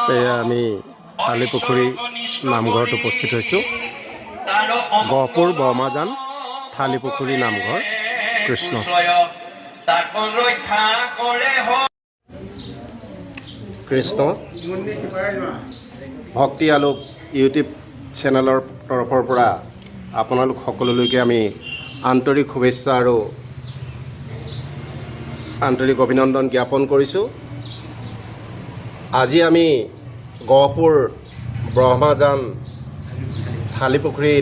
এয়া আমি থালিপুখুৰী নামঘৰত উপস্থিত হৈছোঁ। গহপুৰ বৰমাজান থালিপুখুৰী নামঘৰ। কৃষ্ণ কৃষ্ণ ভক্তি আলোক ইউটিউব চেনেলৰ তৰফৰ পৰা আপোনালোক সকলোলৈকে আমি আন্তৰিক শুভেচ্ছা আৰু আন্তৰিক অভিনন্দন জ্ঞাপন কৰিছোঁ। আজি আমি গহপুৰ ব্ৰহ্মাজান থালিপুখুৰী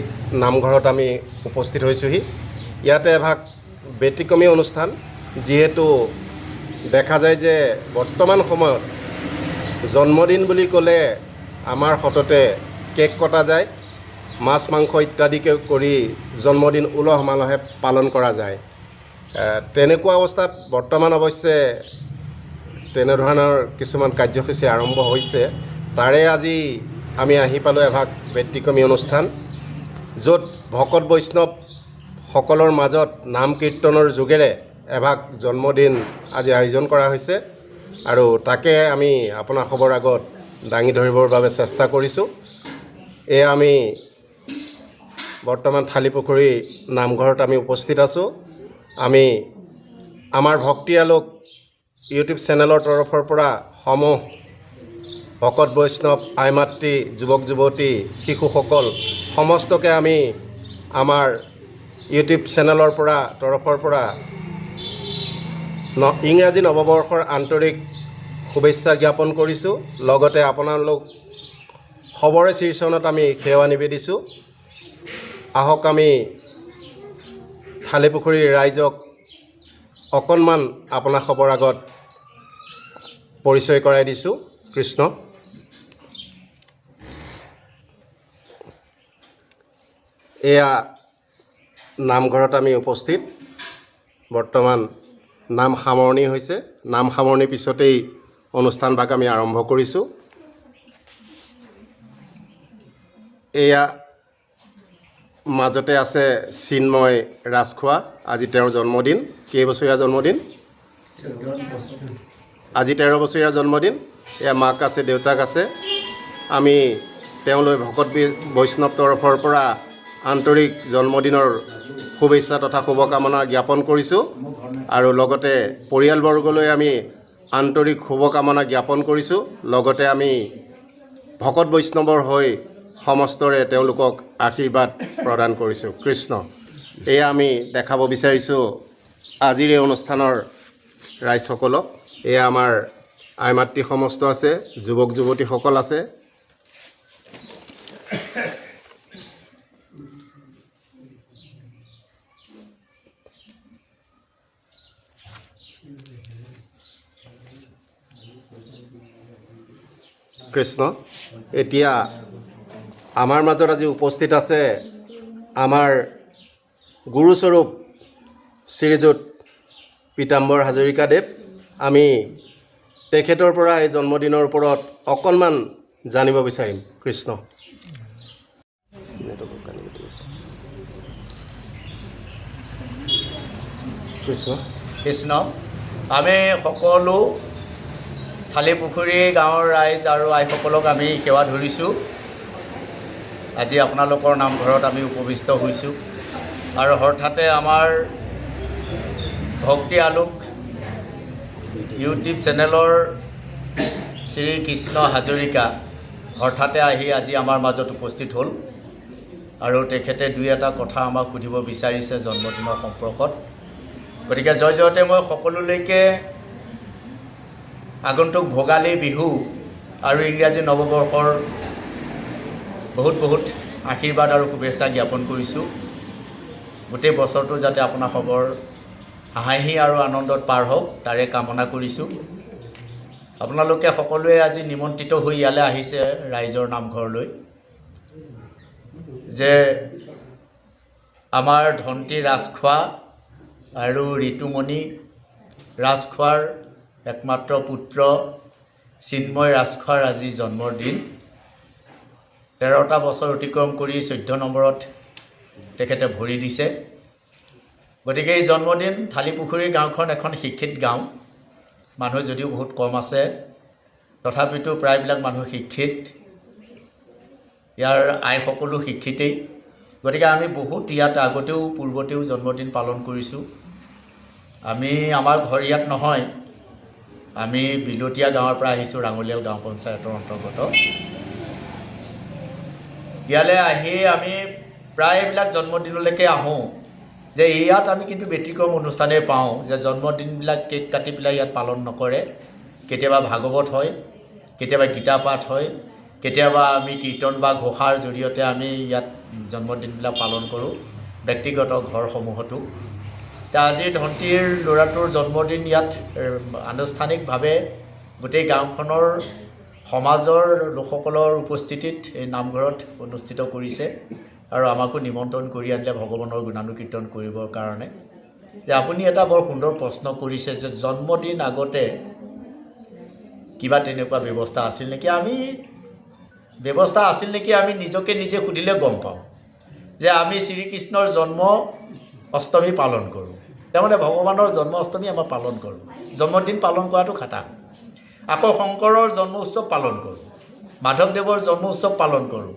নামঘৰত আমি উপস্থিত হৈছোঁহি। ইয়াতে এভাগ ব্যতিক্ৰমী অনুষ্ঠান, যিহেতু দেখা যায় যে বৰ্তমান সময়ত জন্মদিন বুলি ক'লে আমাৰ সততে কেক কটা যায়, মাছ মাংস ইত্যাদিকে কৰি জন্মদিন উলহ মালহে পালন কৰা যায়। তেনেকুৱা অৱস্থাত বৰ্তমান অৱশ্যে তেনেধৰণৰ কিছুমান কাৰ্যসূচী আৰম্ভ হৈছে। তাৰে আজি আমি আহি পালোঁ এভাগ ব্যতিক্ৰমী অনুষ্ঠান, য'ত ভকত বৈষ্ণৱ সকলৰ মাজত নাম কীৰ্তনৰ যোগেৰে এভাগ জন্মদিন আজি আয়োজন কৰা হৈছে, আৰু তাকে আমি আপোনাসৱৰ আগত দাঙি ধৰিবৰ বাবে চেষ্টা কৰিছোঁ। এয়া আমি বৰ্তমান থালিপুখুৰী নামঘৰত আমি উপস্থিত আছোঁ। আমি আমাৰ ভক্তি আলোক ইউটিউব চেনেলৰ তৰফৰ পৰা সমূহ ভকত বৈষ্ণৱ, আই মাতৃ, যুৱক যুৱতী, শিশুসকল সমস্তকে আমি আমাৰ ইউটিউব চেনেলৰ তৰফৰ পৰা ইংৰাজী নৱবৰ্ষৰ আন্তৰিক শুভেচ্ছা জ্ঞাপন কৰিছোঁ। লগতে আপোনালোক সবৰে শ্ৰীচৰণত আমি সেৱা নিবেদিছোঁ। আহক আমি থালিপুখুৰীৰ ৰাইজক অকণমান আপোনাসৱৰ আগত পৰিচয় কৰাই দিছোঁ। কৃষ্ণ এয়া নামঘৰত আমি উপস্থিত। বৰ্তমান নাম সামৰণি হৈছে। নাম সামৰণিৰ পিছতেই অনুষ্ঠানভাগ আমি আৰম্ভ কৰিছোঁ। এয়া মাজতে আছে চিন্ময় ৰাজখোৱা। আজি তেওঁৰ জন্মদিন। কেইবছৰীয়া জন্মদিন? আজি 13 বছৰীয়া জন্মদিন। এয়া মাক আছে, দেউতাক আছে। আমি তেওঁলৈ ভকত বৈষ্ণৱ তৰফৰ পৰা আন্তৰিক জন্মদিনৰ শুভেচ্ছা তথা শুভকামনা জ্ঞাপন কৰিছোঁ, আৰু লগতে পৰিয়ালবৰ্গলৈ আমি আন্তৰিক শুভকামনা জ্ঞাপন কৰিছোঁ। লগতে আমি ভকত বৈষ্ণৱৰ হৈ সমস্তৰে তেওঁলোকক আশীৰ্বাদ প্ৰদান কৰিছোঁ। কৃষ্ণ এয়া আমি দেখাব বিচাৰিছোঁ আজিৰ এই অনুষ্ঠানৰ ৰাইজসকলক। এয়া আমাৰ আই মাতৃ সমস্ত আছে, যুৱক যুৱতীসকল আছে। কৃষ্ণ এতিয়া আমাৰ মাজত আজি উপস্থিত আছে আমাৰ গুৰুস্বৰূপ শ্ৰীযুত পীতাম্বৰ হাজৰিকাদেৱ। আমি তেখেতৰ পৰা এই জন্মদিনৰ ওপৰত অকণমান জানিব বিচাৰিম। কৃষ্ণ কৃষ্ণ কৃষ্ণ আমি সকলো থালিপুখুৰী গাঁৱৰ ৰাইজ আৰু আইসকলক আমি সেৱা ধৰিছোঁ। আজি আপোনালোকৰ নামঘৰত আমি উপবিষ্ট হৈছোঁ, আৰু হঠাতে আমাৰ ভক্তি আলোক ইউটিউব চেনেলৰ শ্ৰী কৃষ্ণ হাজৰিকা হঠাতে আহি আজি আমাৰ মাজত উপস্থিত হ'ল, আৰু তেখেতে দুই এটা কথা আমাক সুধিব বিচাৰিছে জন্মদিনৰ সম্পৰ্কত। গতিকে জয়তে মই সকলোলৈকে আগন্তুক ভোগালী বিহু আৰু ইংৰাজী নৱবৰ্ষৰ বহুত বহুত আশীৰ্বাদ আৰু শুভেচ্ছা জ্ঞাপন কৰিছোঁ। গোটেই বছৰটো যাতে আপোনাৰ খবৰ হাঁহি আৰু আনন্দত পাৰ হওক তাৰে কামনা কৰিছোঁ। আপোনালোকে সকলোৱে আজি নিমন্ত্ৰিত হৈ ইয়ালৈ আহিছে ৰাইজৰ নামঘৰলৈ, যে আমাৰ ধন্তী ৰাজখোৱা আৰু ঋতুমণি ৰাজখোৱাৰ একমাত্ৰ পুত্ৰ চিন্ময় ৰাজখোৱাৰ আজি জন্মদিন। 13টা বছৰ অতিক্ৰম কৰি 14 নম্বৰত তেখেতে ভৰি দিছে। গতিকে এই জন্মদিন থালিপুখুৰী গাঁওখন এখন শিক্ষিত গাঁও, মানুহ যদিও বহুত কম আছে, তথাপিতো প্ৰায়বিলাক মানুহ শিক্ষিত, ইয়াৰ আইসকলো শিক্ষিতেই। গতিকে আমি বহুত ইয়াত আগতেও পূৰ্বতেও জন্মদিন পালন কৰিছোঁ। আমি আমাৰ ঘৰ ইয়াত নহয়, আমি বিলতীয়া গাঁৱৰ পৰা আহিছোঁ, ৰাঙলীয়াল গাঁও পঞ্চায়তৰ অন্তৰ্গত। ইয়ালৈ আহি আমি প্ৰায়বিলাক জন্মদিনলৈকে আহোঁ যে ইয়াত আমি কিন্তু ব্যতিক্ৰম অনুষ্ঠানেই পাওঁ যে জন্মদিনবিলাক কেক কাটি পেলাই ইয়াত পালন নকৰে। কেতিয়াবা ভাগৱত হয়, কেতিয়াবা গীতা পাঠ হয়, কেতিয়াবা আমি কীৰ্তন বা ঘোষাৰ জৰিয়তে আমি ইয়াত জন্মদিনবিলাক পালন কৰোঁ ব্যক্তিগত ঘৰসমূহতো। এতিয়া আজি ধণ্টীৰ ল'ৰাটোৰ জন্মদিন ইয়াত আনুষ্ঠানিকভাৱে গোটেই গাঁওখনৰ সমাজৰ লোকসকলৰ উপস্থিতিত এই নামঘৰত অনুষ্ঠিত কৰিছে আৰু আমাকো নিমন্ত্ৰণ কৰি আনিলে ভগৱানৰ গুণানুকীৰ্তন কৰিবৰ কাৰণে। যে আপুনি এটা বৰ সুন্দৰ প্ৰশ্ন কৰিছে যে জন্মদিন আগতে কিবা তেনেকুৱা ব্যৱস্থা আছিল নেকি? আমি নিজকে নিজে সুধিলে গম পাওঁ যে আমি শ্ৰীকৃষ্ণৰ জন্ম অষ্টমী পালন কৰোঁ, তাৰমানে ভগৱানৰ জন্ম অষ্টমী আমাৰ পালন কৰোঁ। জন্মদিন পালন কৰাটো খাটা। আকৌ শংকৰৰ জন্ম উৎসৱ পালন কৰোঁ, মাধৱদেৱৰ জন্ম উৎসৱ পালন কৰোঁ।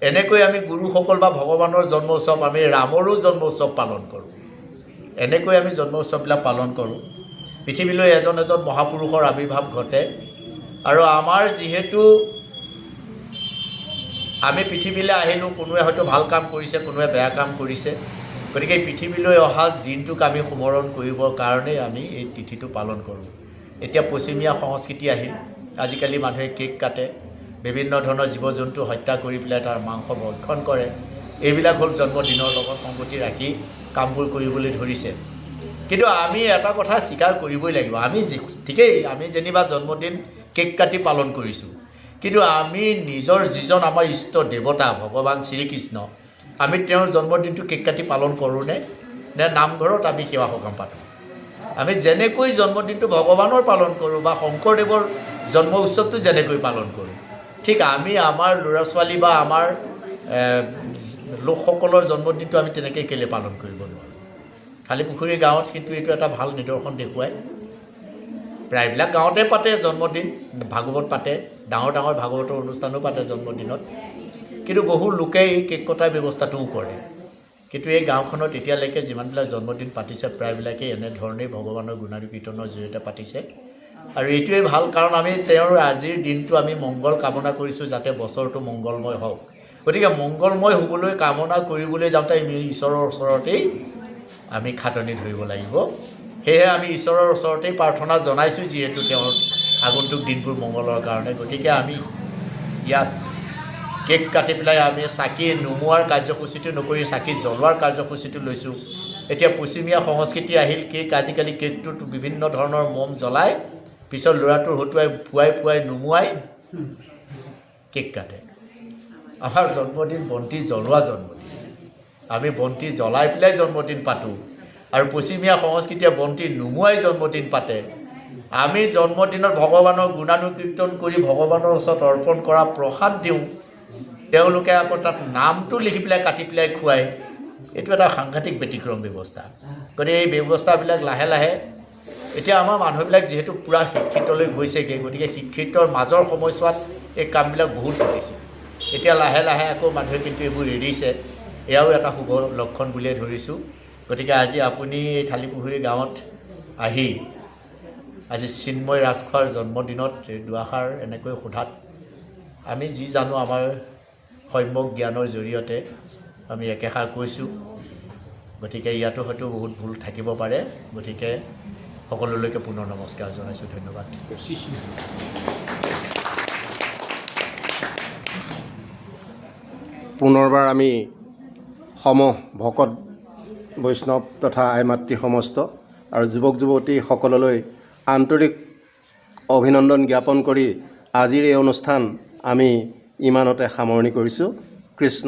এনেকৈ আমি গুৰুসকল বা ভগৱানৰ জন্ম উৎসৱ, আমি ৰামৰো জন্ম উৎসৱ পালন কৰোঁ। এনেকৈ আমি জন্ম উৎসৱবিলাক পালন কৰোঁ। পৃথিৱীলৈ এজন এজন মহাপুৰুষৰ আৱিৰ্ভাৱ ঘটে আৰু আমাৰ যিহেতু আমি পৃথিৱীলৈ আহিলোঁ, কোনোৱে হয়তো ভাল কাম কৰিছে, কোনোৱে বেয়া কাম কৰিছে। গতিকে পৃথিৱীলৈ অহা দিনটোক আমি সোমৰণ কৰিবৰ কাৰণেই আমি এই তিথিটো পালন কৰোঁ। এতিয়া পশ্চিমীয়া সংস্কৃতি আহিল, আজিকালি মানুহে কেক কাটে, বিভিন্ন ধৰণৰ জীৱ জন্তু হত্যা কৰি পেলাই তাৰ মাংস ভক্ষণ কৰে। এইবিলাক হ'ল জন্মদিনৰ লগত সংগতি ৰাখি কামবোৰ কৰিবলৈ ধৰিছে। কিন্তু আমি এটা কথা স্বীকাৰ কৰিবই লাগিব, ঠিকেই আমি যেনিবা জন্মদিন কেক কাটি পালন কৰিছোঁ, কিন্তু আমি নিজৰ যিজন আমাৰ ইষ্ট দেৱতা ভগৱান শ্ৰীকৃষ্ণ, আমি তেওঁৰ জন্মদিনটো কেক কাটি পালন কৰোঁনে? নে নামঘৰত আমি সেৱা সকাম পাতোঁ? আমি যেনেকৈ জন্মদিনটো ভগৱানৰ পালন কৰোঁ বা শংকৰদেৱৰ জন্ম উৎসৱটো যেনেকৈ পালন কৰোঁ, ঠিক আমি আমাৰ ল'ৰা ছোৱালী বা আমাৰ লোকসকলৰ জন্মদিনটো আমি তেনেকৈ কেলৈ পালন কৰিব নোৱাৰোঁ? খালিপুখুৰী গাঁৱত কিন্তু এইটো এটা ভাল নিদৰ্শন দেখুৱায়। প্ৰায়বিলাক গাঁৱতে পাতে জন্মদিন, ভাগৱত পাতে, ডাঙৰ ডাঙৰ ভাগৱতৰ অনুষ্ঠানো পাতে জন্মদিনত। কিন্তু বহু লোকে এই কেক কটাৰ ব্যৱস্থাটোও কৰে। কিন্তু এই গাঁওখনত এতিয়ালৈকে যিমানবিলাক জন্মদিন পাতিছে প্ৰায়বিলাকেই এনেধৰণেই ভগৱানৰ গুণানুকীৰ্তনৰ জৰিয়তে পাতিছে। আৰু এইটোৱেই ভাল, কাৰণ আমি তেওঁৰ আজিৰ দিনটো আমি মংগল কামনা কৰিছোঁ যাতে বছৰটো মংগলময় হওক। গতিকে মংগলময় হ'বলৈ কামনা কৰিবলৈ যাওঁতে আমি ঈশ্বৰৰ ওচৰতেই আমি খাটনি ধৰিব লাগিব। সেয়েহে আমি ঈশ্বৰৰ ওচৰতেই প্ৰাৰ্থনা জনাইছোঁ, যিহেতু তেওঁৰ আগন্তুক দিনবোৰ মংগলৰ কাৰণে। গতিকে আমি ইয়াত কেক কাটি পেলাই আমি চাকি নুমুৱাৰ কাৰ্যসূচীটো নকৰি চাকি জ্বলোৱাৰ কাৰ্যসূচীটো লৈছোঁ। এতিয়া পশ্চিমীয়া সংস্কৃতি আহিল, আজিকালি কেকটোত বিভিন্ন ধৰণৰ মম জ্বলাই পিছত ল'ৰাটোৰ হতুৱাই ফুৱাই নুমুৱাই কেক কাটে। আমাৰ জন্মদিন বন্তি জ্বলোৱা জন্মদিন, আমি বন্তি জ্বলাই পেলাই জন্মদিন পাতোঁ। আৰু পশ্চিমীয়া সংস্কৃতিয়ে বন্তি নুমুৱাই জন্মদিন পাতে। আমি জন্মদিনত ভগৱানৰ গুণানুকীৰ্তন কৰি ভগৱানৰ ওচৰত অৰ্পণ কৰা প্ৰসাদ দিওঁ, তেওঁলোকে আকৌ তাত নামটো লিখি পেলাই কাটি পেলাই খুৱায়। এইটো এটা সাংঘাতিক ব্যতিক্ৰম ব্যৱস্থা। গতিকে এই ব্যৱস্থাবিলাক লাহে লাহে এতিয়া আমাৰ মানুহবিলাক যিহেতু পূৰা শিক্ষিতলৈ গৈছেগৈ, গতিকে শিক্ষিতৰ মাজৰ সময়ছোৱাত এই কামবিলাক বহুত ঘটিছিল। এতিয়া লাহে লাহে আকৌ মানুহে কিন্তু এইবোৰ এৰিছে, এয়াও এটা শুভ লক্ষণ বুলিয়ে ধৰিছোঁ। গতিকে আজি আপুনি এই থালিপুখুৰী গাঁৱত আহি আজি চিন্ময় ৰাজখোৱাৰ জন্মদিনত দুআষাৰ এনেকৈ সোধাত আমি যি জানো আমাৰ সম্যক জ্ঞানৰ জৰিয়তে আমি একেষাৰ কৈছোঁ। গতিকে ইয়াতো হয়তো বহুত ভুল থাকিব পাৰে। গতিকে সকলোলৈকে পুনৰ নমস্কাৰ জনাইছোঁ। ধন্যবাদ। পুনৰবাৰ আমি ভকত বৈষ্ণৱ তথা আই মাতৃ সমস্ত আৰু যুৱক যুৱতীসকললৈ আন্তৰিক অভিনন্দন জ্ঞাপন কৰি আজিৰ এই অনুষ্ঠান আমি ইমানতে সামৰণি কৰিছোঁ। কৃষ্ণ।